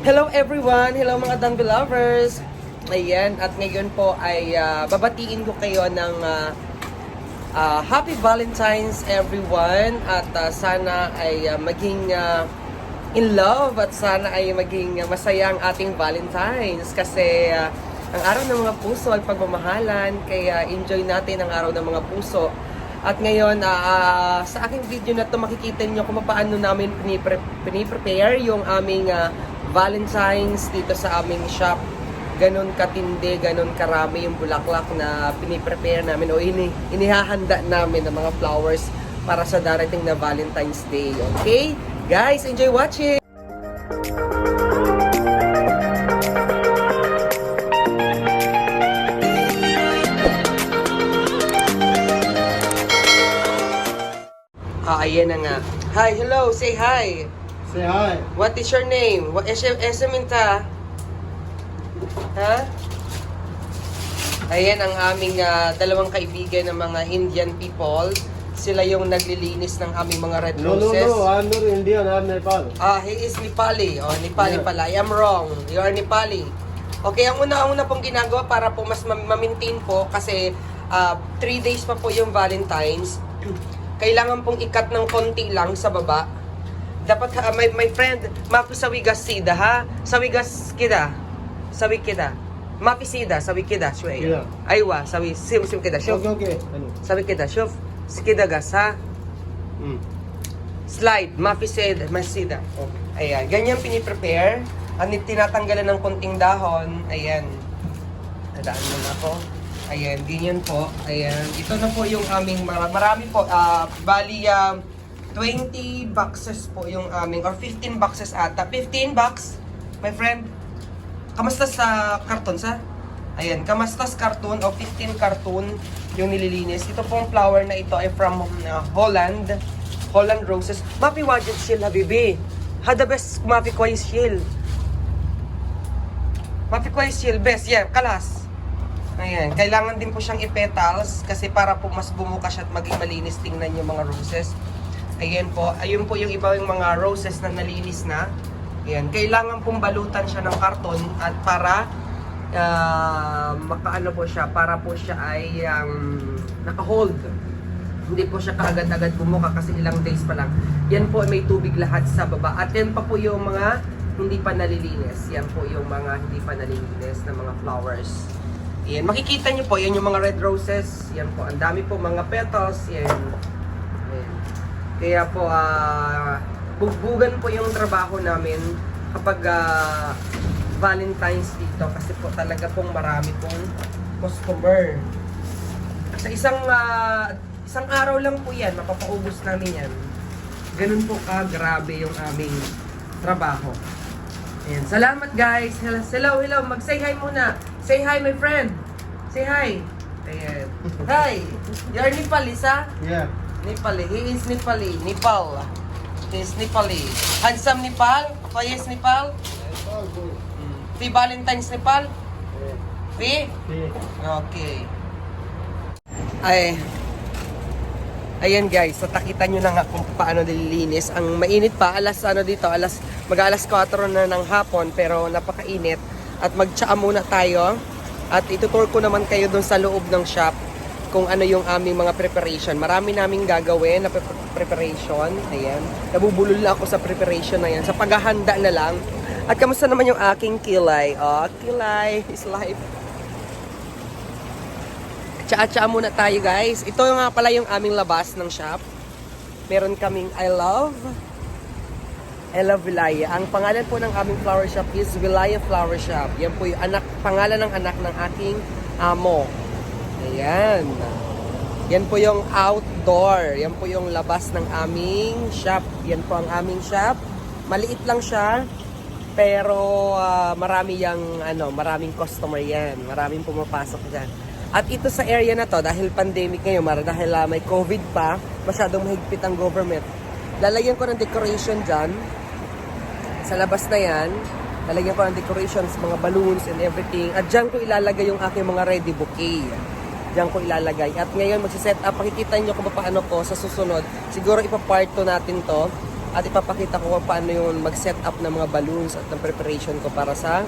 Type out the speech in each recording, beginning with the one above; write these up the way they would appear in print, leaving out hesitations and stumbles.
Hello everyone! Hello mga Dango lovers! Ayan, at ngayon po ay babatiin ko kayo ng Happy Valentine's everyone at sana ay maging in love at sana ay maging masaya ang ating Valentine's kasi ang araw ng mga puso ay pagmamahalan kaya enjoy natin ang araw ng mga puso. At ngayon, sa aking video na to makikita niyo kung paano namin piniprepare yung aming Valentine's dito sa aming shop. Ganon katindi, ganon karami yung bulaklak na piniprepare namin o inihahanda namin ng mga flowers para sa darating na Valentine's Day. Okay? Guys, enjoy watching! Ayan na nga. Hi, hello, say hi. Say hi. What is your name? What is your eseminta? Ha? Ayan ang aming dalawang kaibigan ng mga Indian people. Sila yung naglilinis ng aming mga red roses. No, I'm not Indian, I'm Nepal. He is Nepali. Oh, Nepali Yeah. pala. I am wrong. You are Nepali. Okay, ang una pong ginagawa para po mas ma-maintain po kasi 3 days pa po yung Valentine's. Kailangan pong ikat ng konti lang sa baba. Dapat my friend, mapisawigas sida ha. Sawigas kida. Sawi kida. Mapisida, sawi kida, shway. Yeah. Aywa, sawi sim kida, shuf. Okay. Sawi kida, shuf. Skida gas ha. Slide, mapisida, masida. Ayan, ganyan piniprepare. Tinatanggalan ng konting dahon. Ayan. Nadaan mo na ako. Ayan, ganyan po. Ayan, ito na po yung aming marami po. Bali, 20 boxes po yung aming, or 15 boxes ata. 15 box, my friend. Kamastas sa karton sa? Ayan, kamastas karton o 15 karton yung nililinis. Ito pong flower na ito ay from Holland. Holland roses. Mapi wajet shield, habibi. Hada best mapi kway shield. Mapi kway shield, best. Yeah, kalas. Ayan, kailangan din po siyang i-petals kasi para po mas bumukas at maging malinis tingnan yung mga roses. Ayan po, ayun po yung iba yung mga roses na nalinis na. Ayan, kailangan pong balutan siya ng karton at para makaano po siya, para po siya ay naka-hold. Hindi po siya kaagad-agad bumuka kasi ilang days pa lang. Yan po may tubig lahat sa baba. At yan pa po yung mga hindi pa nalilinis. Yan po yung mga hindi pa nalilinis na mga flowers. Yan, makikita nyo po, yan yung mga red roses. Yan po, ang dami po mga petals. Yan. Yan. Kaya po, bugbugan po yung trabaho namin kapag Valentine's dito. Kasi po talaga pong marami pong customer. Sa isang araw lang po yan, mapapaubos namin yan. Ganun po grabe yung aming trabaho. Ayan. Salamat guys. Hello. Mag-say hi muna. Say hi my friend. Say hi. Ayan. Hi. You're Nepali, sa? Yeah. Nepali. He is Nepali. Nepal. He is Nepali. Handsome Nepal? Yes, Nepal? Nepal, good. Happy Valentine's Nepal? Yeah. Happy? Yeah. Okay. Ayan guys, so nakita nyo na nga kung paano nililinis. Ang mainit pa, mag-alas 4 na ng hapon pero napakainit. At mag-tsaa muna tayo. At itutur ko naman kayo dun sa loob ng shop kung ano yung aming mga preparation. Marami naming gagawin na preparation. Ayan. Nabubulol na ako sa preparation na yan. Sa paghahanda na lang. At kamusta naman yung aking kilay? Oh, kilay is life. Tsaa-tsaa muna tayo guys. Ito nga pala yung aming labas ng shop. Meron kaming I love Vilaya. Ang pangalan po ng aming flower shop is Vilaya Flower Shop. Yan po yung pangalan ng anak ng aking amo. Ayan. Yan po yung outdoor. Yan po yung labas ng aming shop. Yan po ang aming shop. Maliit lang siya. Pero maraming customer yan. Maraming pumapasok dyan. At ito sa area na to, dahil pandemic ngayon, dahil may COVID pa, masyadong mahigpit ang government. Lalagyan ko ng decoration dyan. Sa labas na yan, lalagyan ko ng decorations, mga balloons and everything. At dyan ko ilalagay yung aking mga ready bouquet. Dyan ko ilalagay. At ngayon, magsiset up, pakikita nyo kung paano ko sa susunod. Siguro ipapart to natin to. at ipapakita ko kung paano yung mag-set up ng mga balloons at ng preparation ko para sa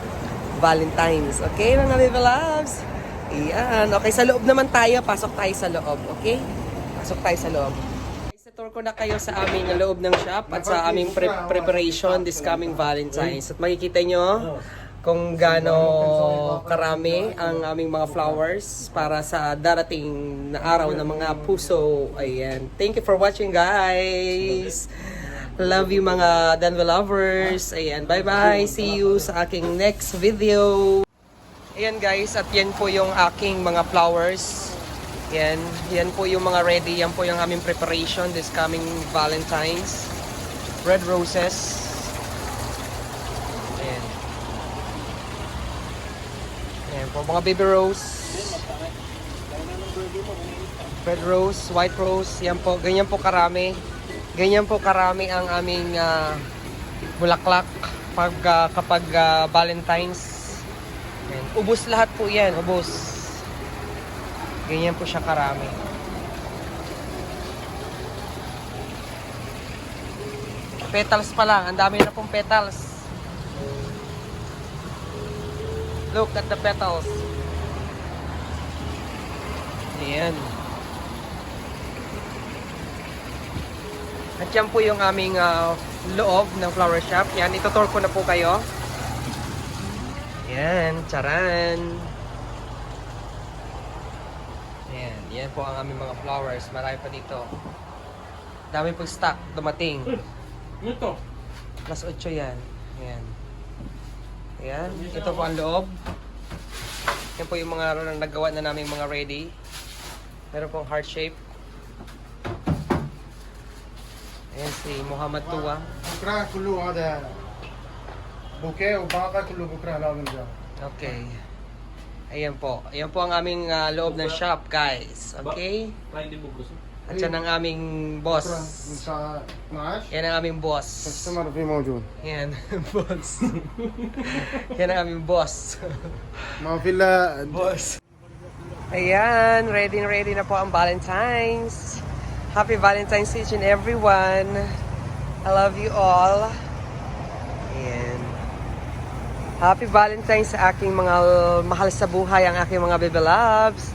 Valentine's. Okay, mga baby loves? Ayan. Okay, sa loob naman tayo. Pasok tayo sa loob. Okay? Pasok tayo sa loob. Tour ko na kayo sa aming loob ng shop at sa aming preparation this coming Valentine's. At makikita nyo kung gaano karami ang aming mga flowers para sa darating na araw ng mga puso. Ayan. Thank you for watching, guys. Love you mga Danville lovers. Ayan. Bye-bye. See you sa aking next video. Ayan guys, at yan po yung aking mga flowers. Yan po yung mga ready. Yan po yung aming preparation this coming Valentine's. Red roses. Ayan. Ayan po, mga baby rose. Red rose, white rose. Yan po, ganyan po karami. Ganyan po karami ang aming bulaklak kapag Valentine's. Ayan. Ubus lahat po yan, ubus. Ganyan po siya karami. Petals pa lang. Ang dami na pong petals. Look at the petals. Ayan. At yan po yung aming loob ng flower shop. Yan, itutur ko na po kayo. Yan, charan. Yan po ang aming mga flowers. Marami pa dito. Dami pong stock dumating. Ito. Plus 8 yan. Ayan. Ayan. Ito po ang loob. Yan po yung mga nagawa na namin mga ready. Meron pong heart shape. Ayan si Muhammad Tua. بكره كله هذا بوكيه وباقي كله بكره لازم جاء. Okay. Ayan po. Ayan po ang aming loob ng shop, guys. Okay? At yan ang aming boss. من الساعة 12 Yan ang aming boss. كاستمر في موجود. Yan, boss. Yan ang aming boss. ما في الا Boss. Ayan, ready na po ang Valentine's. Happy Valentine's each and everyone. I love you all. Ayan. Happy Valentine's sa aking mga mahal sa buhay, ang aking mga baby loves.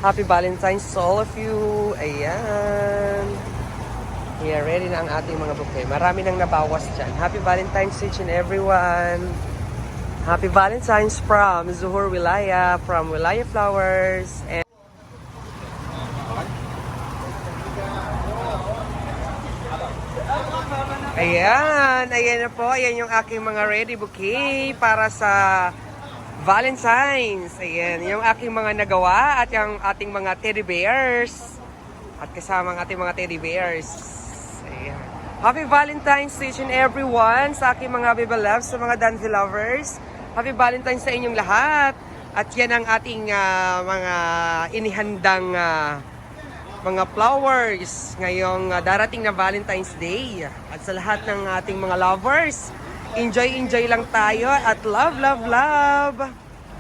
Happy Valentine's to all of you. Ayan. Yeah, ready na ang ating mga bouquet. Marami nang nabawas dyan. Happy Valentine's each and everyone. Happy Valentine's from Zuhur Wilaya, from Wilaya Flowers. And ayan na po. Ayan yung aking mga ready bouquet para sa Valentine's. Ayan, yung aking mga nagawa at yung ating mga teddy bears. At kasama ang ating mga teddy bears. Ayan. Happy Valentine's to each and everyone sa aking mga baby loves, sa mga Danville lovers. Happy Valentine's sa inyong lahat. At yan ang ating mga inihandang mga flowers ngayong darating na Valentine's Day. At sa lahat ng ating mga lovers, enjoy lang tayo at love.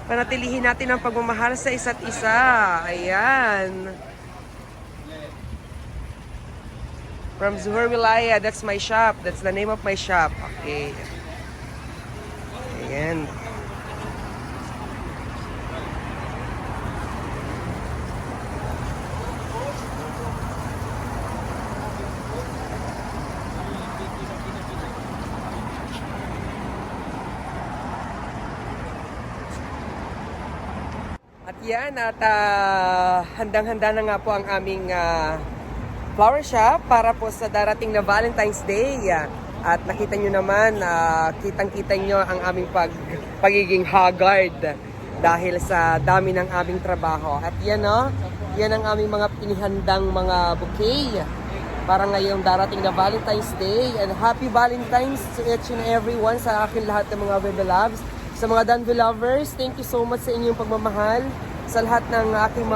Panatilihin natin ang pagmamahal sa isa't isa. Ayan. From Zuhur Wilaya, that's my shop. That's the name of my shop. Okay. Ayan. At yan, at handang-handa na nga po ang aming flower shop para po sa darating na Valentine's Day. At nakita nyo naman, kitang-kita nyo ang aming pagiging haggard dahil sa dami ng aming trabaho. At yan yan ang aming mga pinihandang mga bouquet para ngayong darating na Valentine's Day. And happy Valentine's to each and everyone sa akin lahat ng mga baby loves. Sa mga Danville lovers, thank you so much sa inyong pagmamahal. Sa lahat ng aking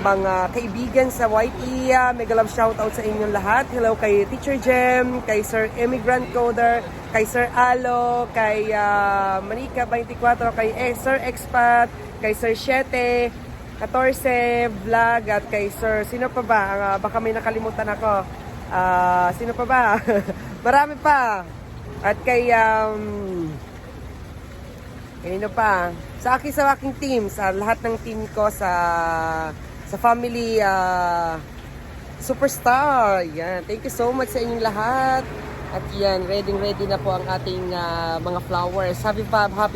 mga kaibigan sa YT, mega love shoutout sa inyong lahat. Hello kay Teacher Jem, kay Sir Immigrant Coder, kay Sir Alo, kay Manika 24, kay Sir Expat, kay Sir 7, 14 Vlog, at kay Sir, sino pa ba? Baka may nakalimutan ako. Sino pa ba? Marami pa. At kay, kanino pa? Sa aking team, sa lahat ng team ko, sa family, Superstar. Yan. Thank you so much sa inyong lahat. At yan, ready na po ang ating mga flowers. Happy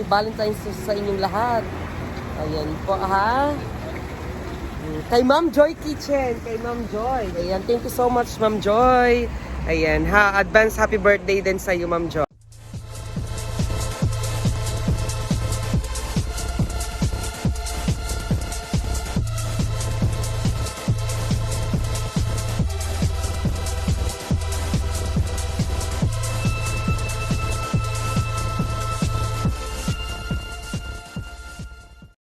Valentine's sa inyong lahat. Ayan po ha. Kay Ma'am Joy Kitchen. Kay Ma'am Joy. Ayan, thank you so much Ma'am Joy. Ayan ha, advance happy birthday din sa iyo Ma'am Joy.